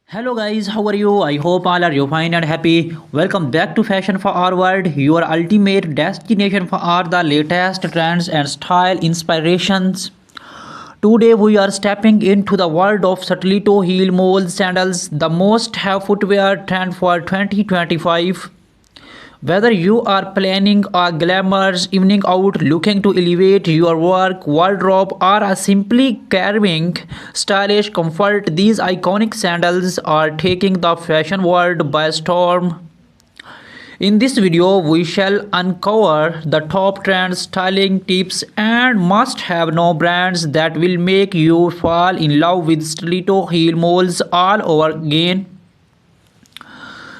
Hello guys, how are you? I hope all are you fine and happy. Welcome back to Fashion for Our World, your ultimate destination for all the latest trends and style inspirations. Today we are stepping into the world of Satellito heel mole sandals, the most have footwear trend for 2025. Whether you are planning a glamorous evening out, looking to elevate your work wardrobe, or are simply carving stylish comfort, these iconic sandals are taking the fashion world by storm. In this video, we shall uncover the top trend styling tips and must-have no brands that will make you fall in love with stiletto heel moles all over again.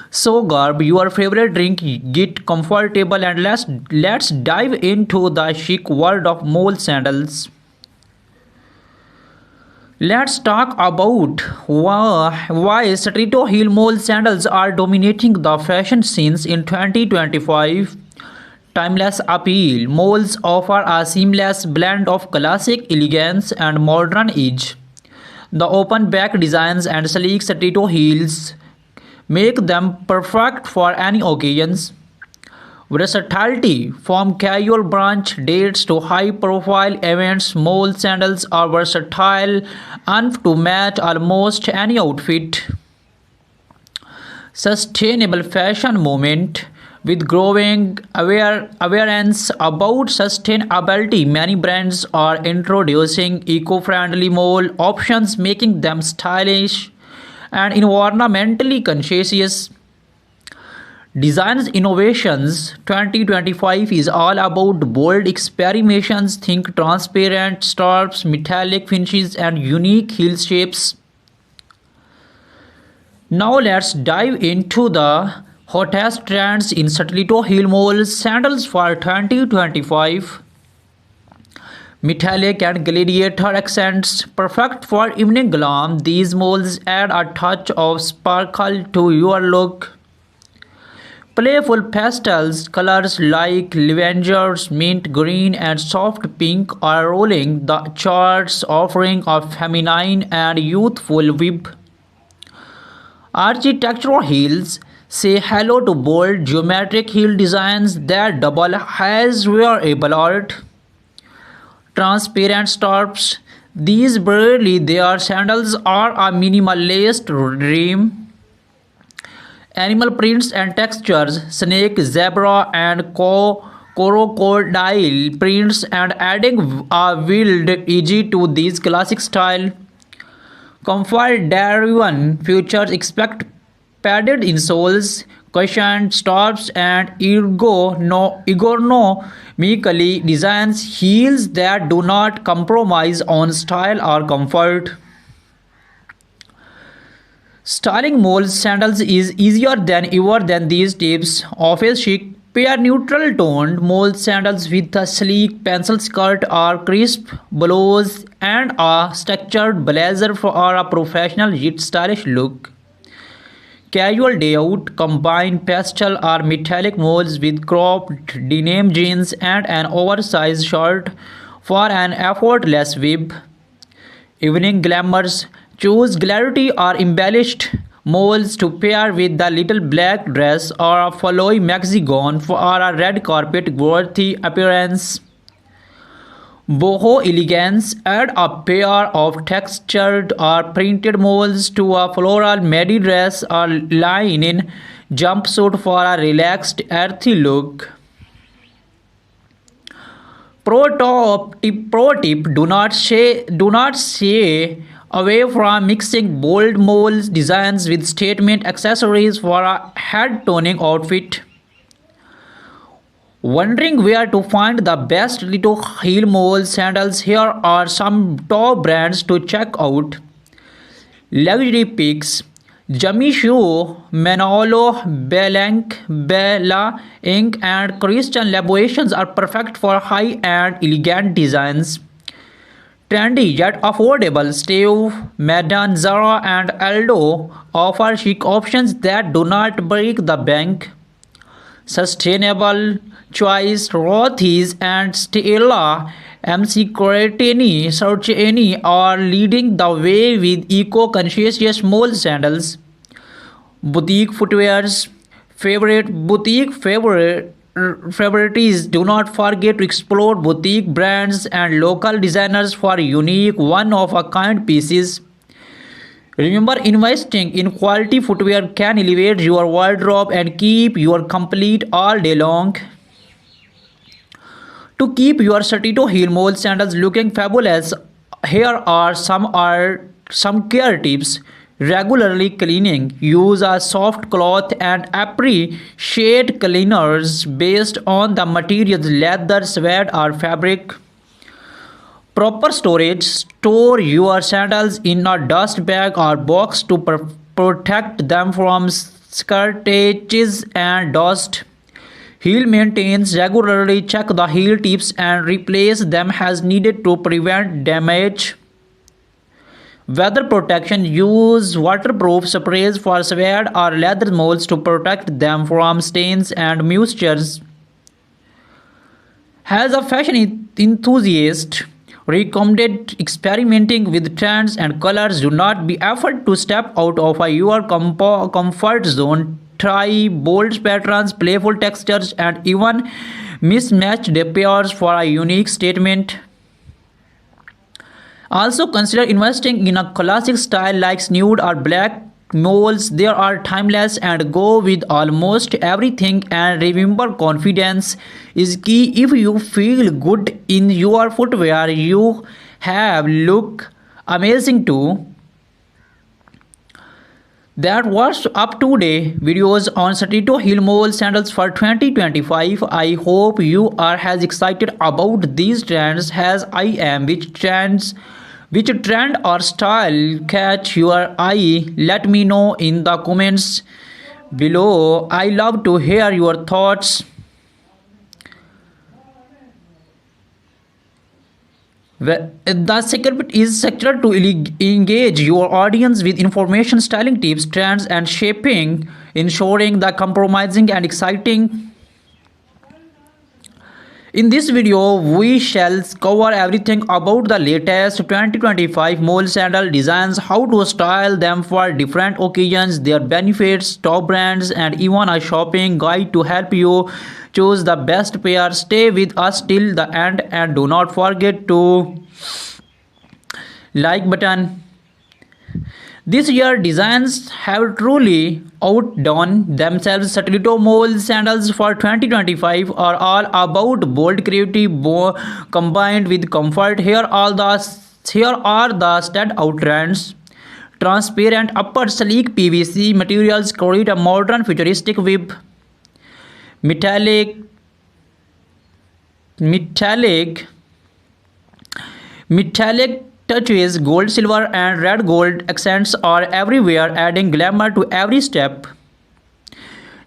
So grab your favorite drink, get comfortable and let's dive into the chic world of mole sandals. Let's talk about why Stiletto heel mole sandals are dominating the fashion scenes in 2025. Timeless appeal. Moles offer a seamless blend of classic elegance and modern edge. The open back designs and sleek stiletto heels make them perfect for any occasions. Versatility. From casual brunch dates to high profile events, mole sandals are versatile enough to match almost any outfit. Sustainable fashion movement. With growing awareness about sustainability, many brands are introducing eco-friendly mole options, making them stylish and environmentally conscious. Designs innovations 2025 is all about bold experimentations. Think transparent straps, metallic finishes, and unique heel shapes. Now let's dive into the hottest trends in stiletto heel mole sandals for 2025. Metallic and gladiator accents, perfect for evening glam. These molds add a touch of sparkle to your look. Playful pastels colors like lavender, mint green, and soft pink are rolling the charts, offering a feminine and youthful vibe. Architectural heels say hello to bold geometric heel designs that double as wearable art. Transparent straps. These barely their sandals are a minimalist dream. Animal prints and textures, snake, zebra, and crocodile prints, and adding a wild edge to these classic style. Comfort driven features expect padded insoles, cushioned straps, and ergonomically designed heels that do not compromise on style or comfort. Styling mole sandals is easier than ever than these tips. Office chic. Pair neutral toned mole sandals with a sleek pencil skirt or crisp blouse and a structured blazer for a professional yet stylish look. Casual day out. Combine pastel or metallic molds with cropped denim jeans and an oversized shirt for an effortless vibe. Evening glamours. Choose glittery or embellished molds to pair with the little black dress or a flowy maxi gown for a red carpet worthy appearance. Boho elegance. Add a pair of textured or printed molds to a floral midi dress or linen jumpsuit for a relaxed, earthy look. Pro tip: do not shy away from mixing bold mold designs with statement accessories for a head toning outfit. Wondering where to find the best little heel mole sandals? Here are some top brands to check out. Luxury picks. Jimmy Choo, Manolo Blahnik, Bella Inc. and Christian Louboutin are perfect for high-end elegant designs. Trendy yet affordable. Steve Madden, Zara, and Aldo offer chic options that do not break the bank. Sustainable choice. Rothy's and Stella MC Sarcheni are leading the way with eco-conscious mole sandals. Boutique footwear's favorite favorites. Do not forget to explore boutique brands and local designers for unique one-of-a-kind pieces. Remember, investing in quality footwear can elevate your wardrobe and keep you complete all day long. To keep your Satito heel mole sandals looking fabulous, here are some care tips. Regularly cleaning. Use a soft cloth and appreciate cleaners based on the materials leather, sweat, or fabric. Proper storage. Store your sandals in a dust bag or box to protect them from scratches and dust. Heel maintains. Regularly check the heel tips and replace them as needed to prevent damage. Weather protection. Use waterproof sprays for suede or leather molds to protect them from stains and moistures. As a fashion enthusiast, recommended experimenting with trends and colors. Do not be afraid to step out of your comfort zone. Try bold patterns, playful textures, and even mismatched pairs for a unique statement. Also consider investing in a classic style like nude or black moles. They are timeless and go with almost everything. And remember, confidence is key. If you feel good in your footwear, you have look amazing too. That was up today videos on Satito Heel Mole sandals for 2025. I hope you are as excited about these trends as I am. Which trend or style catch your eye? Let me know in the comments below. I love to hear your thoughts. The secret is sector to engage your audience with information, styling tips, trends, and shaping, ensuring the compromising and exciting. In this video, we shall cover everything about the latest 2025 mole sandal designs, how to style them for different occasions, their benefits, top brands, and even a shopping guide to help you choose the best pair. Stay with us till the end and do not forget to like button. This year designs have truly outdone themselves. Satellito Mole sandals for 2025 are all about bold creativity combined with comfort. Here are the standout trends. Transparent upper, sleek PVC materials create a modern futuristic web. Metallic metallic Metallic touches, gold, silver, and red gold accents are everywhere, adding glamour to every step.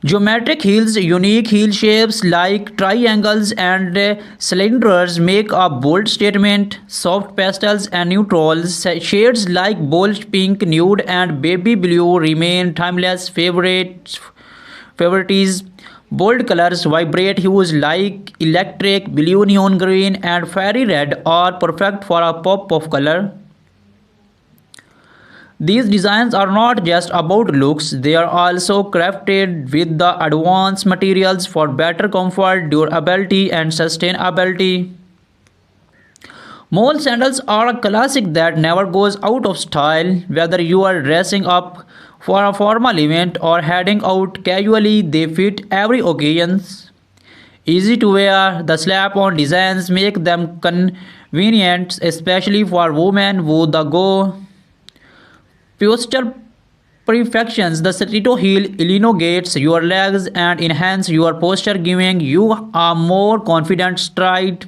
Geometric heels, unique heel shapes like triangles and cylinders make a bold statement. Soft pastels and neutrals, shades like bold pink, nude, and baby blue remain timeless favorites. Bold colors, vibrant hues like electric blue, neon green, and fairy red are perfect for a pop of color. These designs are not just about looks, they are also crafted with the advanced materials for better comfort, durability, and sustainability. Mole sandals are a classic that never goes out of style. Whether you are dressing up for a formal event or heading out casually, they fit every occasion. Easy to wear, the slap-on designs make them convenient, especially for women who go posture perfections. The Satito heel elongates your legs and enhance your posture, giving you a more confident stride.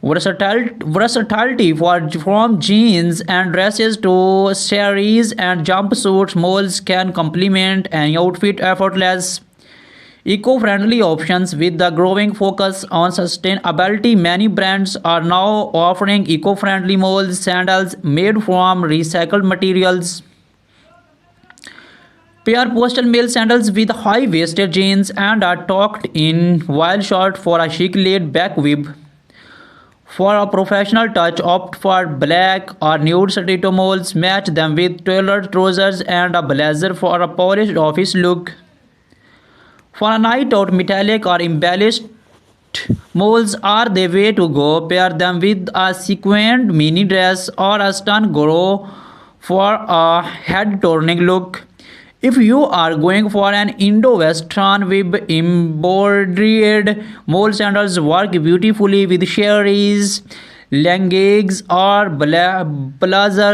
Versatility from jeans and dresses to saris and jumpsuits, moles can complement an outfit effortless. Eco-friendly options. With the growing focus on sustainability, many brands are now offering eco-friendly mole sandals made from recycled materials. Pair postal male sandals with high-waisted jeans and are tucked in while short for a chic laid-back web. For a professional touch, opt for black or nude stiletto moles. Match them with tailored trousers and a blazer for a polished office look. For a night out, metallic or embellished moles are the way to go. Pair them with a sequined mini dress or a stun grow for a head-turning look. If you are going for an Indo-Western with embroidered mole sandals, work beautifully with sherries, leggings, or palazzos.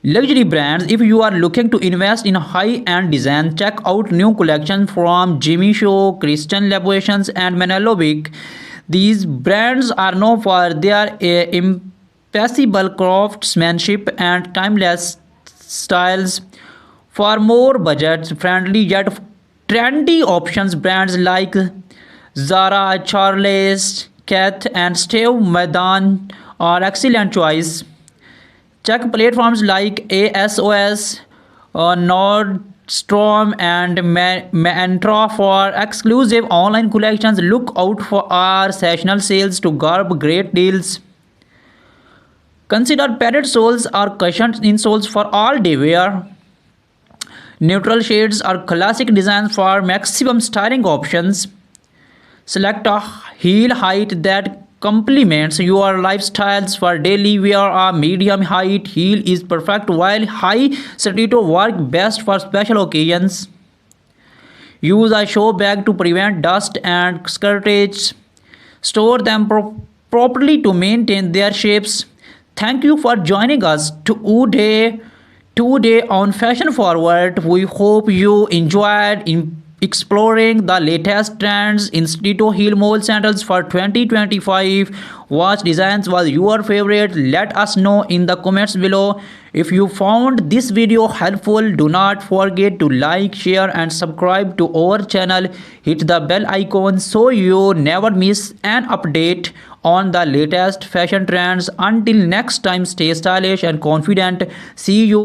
Luxury brands. If you are looking to invest in high-end design, check out new collections from Jimmy Choo, Christian Louboutin, and Manolo Blahnik. These brands are known for their impeccable craftsmanship and timeless styles. For more budget-friendly yet trendy options, brands like Zara, Charles, Kath, and Steve Madden are excellent choice. Check platforms like ASOS, Nordstrom, and Mantra for exclusive online collections. Look out for our sessional sales to grab great deals. Consider padded soles or cushioned insoles for all day wear. Neutral shades are classic designs for maximum styling options. Select a heel height that complements your lifestyles. For daily wear, a medium height heel is perfect, while high stiletto work best for special occasions. Use a show bag to prevent dust and scratches. Store them properly to maintain their shapes. Thank you for joining us today on Fashion Forward. We hope you enjoyed exploring the latest trends in stiletto heel mole sandals for 2025. What designs was your favorite? Let us know in the comments below. If you found this video helpful, do not forget to like, share, and subscribe to our channel. Hit the bell icon so you never miss an update on the latest fashion trends. Until next time, stay stylish and confident. See you.